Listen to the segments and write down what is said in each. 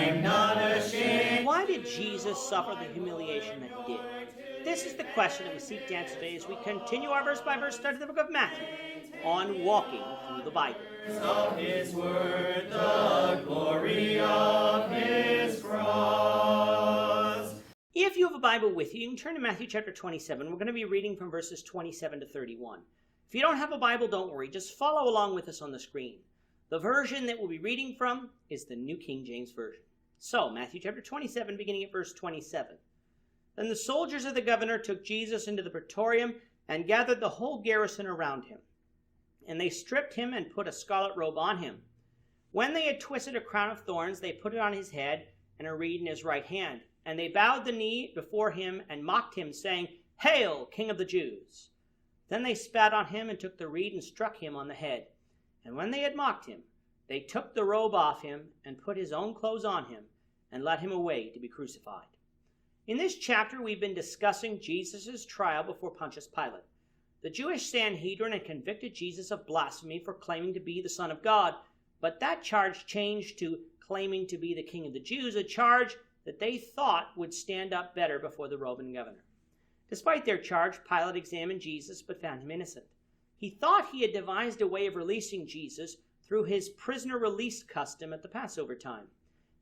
I'm not ashamed. Why did Jesus suffer the humiliation that he did? This is the question that we seek to answer today as we continue our verse-by-verse study of the book of Matthew on walking through the Bible. Of his word, the glory of his cross. If you have a Bible with you, you can turn to Matthew chapter 27. We're going to be reading from verses 27 to 31. If you don't have a Bible, don't worry. Just follow along with us on the screen. The version that we'll be reading from is the New King James Version. So, Matthew chapter 27, beginning at verse 27. Then the soldiers of the governor took Jesus into the praetorium and gathered the whole garrison around him. And they stripped him and put a scarlet robe on him. When they had twisted a crown of thorns, they put it on his head and a reed in his right hand. And they bowed the knee before him and mocked him, saying, "Hail, King of the Jews!" Then they spat on him and took the reed and struck him on the head. And when they had mocked him, they took the robe off him and put his own clothes on him and led him away to be crucified. In this chapter, we've been discussing Jesus' trial before Pontius Pilate. The Jewish Sanhedrin had convicted Jesus of blasphemy for claiming to be the Son of God, but that charge changed to claiming to be the King of the Jews, a charge that they thought would stand up better before the Roman governor. Despite their charge, Pilate examined Jesus but found him innocent. He thought he had devised a way of releasing Jesus through his prisoner release custom at the Passover time.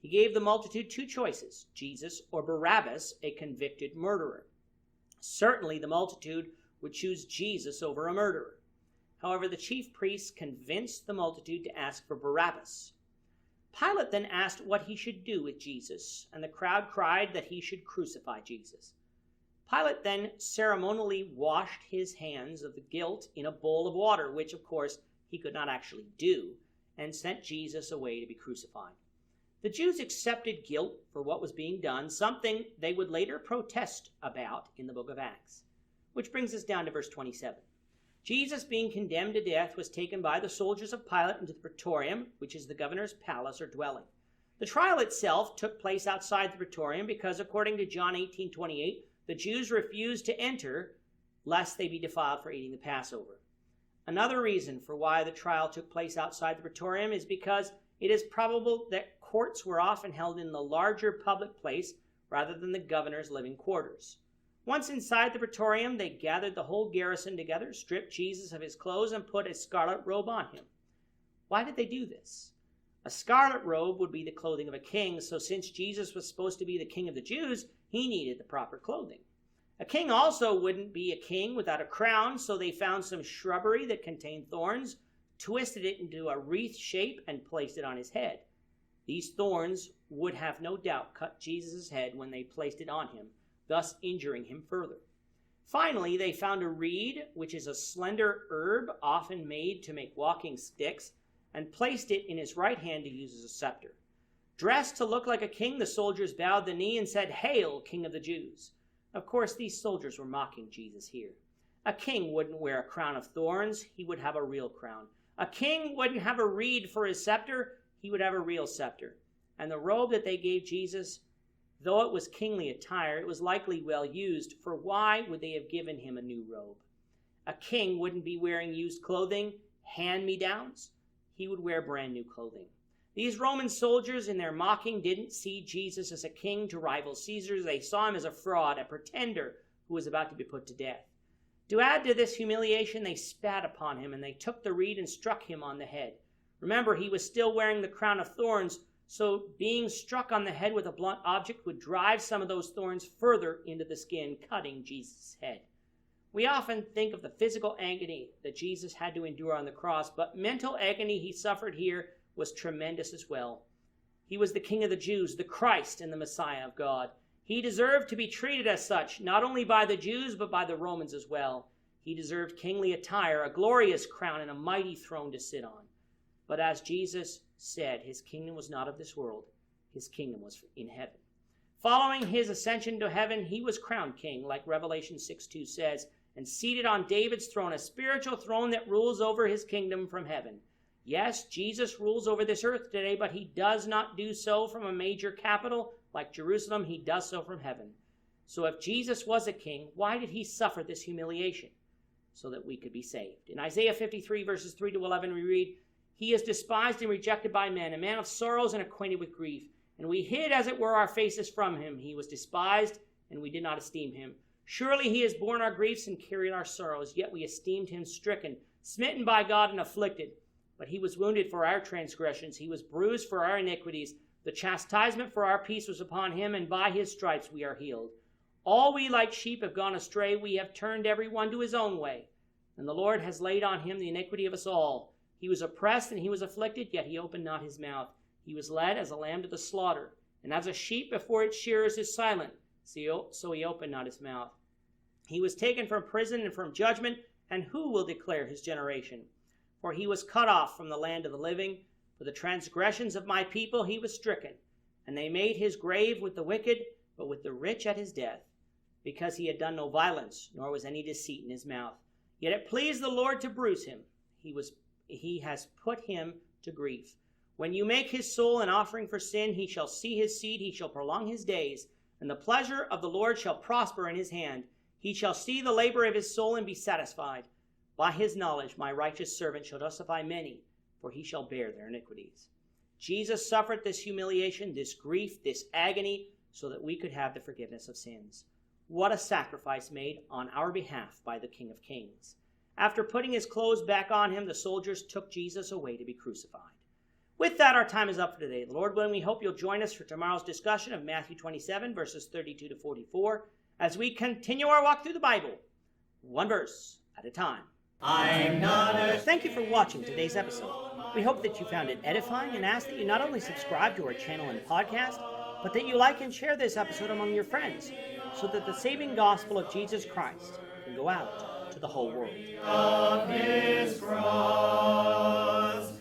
He gave the multitude two choices, Jesus or Barabbas, a convicted murderer. Certainly the multitude would choose Jesus over a murderer. However, the chief priests convinced the multitude to ask for Barabbas. Pilate then asked what he should do with Jesus, and the crowd cried that he should crucify Jesus. Pilate then ceremonially washed his hands of the guilt in a bowl of water, which of course he could not actually do, and sent Jesus away to be crucified. The Jews accepted guilt for what was being done, something they would later protest about in the book of Acts. Which brings us down to verse 27. Jesus, being condemned to death, was taken by the soldiers of Pilate into the praetorium, which is the governor's palace or dwelling. The trial itself took place outside the praetorium because, according to John 18:28, the Jews refused to enter lest they be defiled for eating the Passover. Another reason for why the trial took place outside the praetorium is because it is probable that courts were often held in the larger public place rather than the governor's living quarters. Once inside the praetorium, they gathered the whole garrison together, stripped Jesus of his clothes, and put a scarlet robe on him. Why did they do this? A scarlet robe would be the clothing of a king, so since Jesus was supposed to be the king of the Jews, he needed the proper clothing. A king also wouldn't be a king without a crown, so they found some shrubbery that contained thorns, twisted it into a wreath shape, and placed it on his head. These thorns would have no doubt cut Jesus' head when they placed it on him, thus injuring him further. Finally, they found a reed, which is a slender herb often made to make walking sticks, and placed it in his right hand to use as a scepter. Dressed to look like a king, the soldiers bowed the knee and said, "Hail, King of the Jews!" Of course, these soldiers were mocking Jesus here. A king wouldn't wear a crown of thorns, he would have a real crown. A king wouldn't have a reed for his scepter, he would have a real scepter. And the robe that they gave Jesus, though it was kingly attire, it was likely well used, for why would they have given him a new robe? A king wouldn't be wearing used clothing, hand-me-downs. He would wear brand new clothing. These Roman soldiers in their mocking didn't see Jesus as a king to rival Caesar. They saw him as a fraud, a pretender who was about to be put to death. To add to this humiliation, they spat upon him, and they took the reed and struck him on the head. Remember, he was still wearing the crown of thorns, so being struck on the head with a blunt object would drive some of those thorns further into the skin, cutting Jesus' head. We often think of the physical agony that Jesus had to endure on the cross, but mental agony he suffered here was tremendous as well. He was the King of the Jews, the Christ and the Messiah of God. He deserved to be treated as such, not only by the Jews, but by the Romans as well. He deserved kingly attire, a glorious crown, and a mighty throne to sit on. But as Jesus said, his kingdom was not of this world. His kingdom was in heaven. Following his ascension to heaven, he was crowned king, like Revelation 6:2 says, and seated on David's throne, a spiritual throne that rules over his kingdom from heaven. Yes, Jesus rules over this earth today, but he does not do so from a major capital like Jerusalem. He does so from heaven. So if Jesus was a king, why did he suffer this humiliation? So that we could be saved. In Isaiah 53, verses 3 to 11, we read, "He is despised and rejected by men, a man of sorrows and acquainted with grief. And we hid, as it were, our faces from him. He was despised, and we did not esteem him. Surely he has borne our griefs and carried our sorrows, yet we esteemed him stricken, smitten by God, and afflicted. But he was wounded for our transgressions, he was bruised for our iniquities. The chastisement for our peace was upon him, and by his stripes we are healed. All we like sheep have gone astray, we have turned every one to his own way. And the Lord has laid on him the iniquity of us all. He was oppressed and he was afflicted, yet he opened not his mouth. He was led as a lamb to the slaughter, and as a sheep before its shearers is silent, so he opened not his mouth. He was taken from prison and from judgment, and who will declare his generation? For he was cut off from the land of the living. For the transgressions of my people he was stricken, and they made his grave with the wicked, but with the rich at his death, because he had done no violence, nor was any deceit in his mouth. Yet it pleased the Lord to bruise him. He has put him to grief. When you make his soul an offering for sin, he shall see his seed, he shall prolong his days, and the pleasure of the Lord shall prosper in his hand. He shall see the labor of his soul and be satisfied. By his knowledge my righteous servant shall justify many, for he shall bear their iniquities. Jesus suffered this humiliation, this grief, this agony, so that we could have the forgiveness of sins. What a sacrifice made on our behalf by the King of Kings. After putting his clothes back on him, the soldiers took Jesus away to be crucified. With that, our time is up for today. The Lord willing, we hope you'll join us for tomorrow's discussion of Matthew 27, verses 32 to 44, as we continue our walk through the Bible, one verse at a time. I'm not ashamed. Thank you for watching today's episode. We hope that you found it edifying and ask that you not only subscribe to our channel and podcast, but that you like and share this episode among your friends, so that the saving gospel of Jesus Christ can go out to the whole world. Of his cross.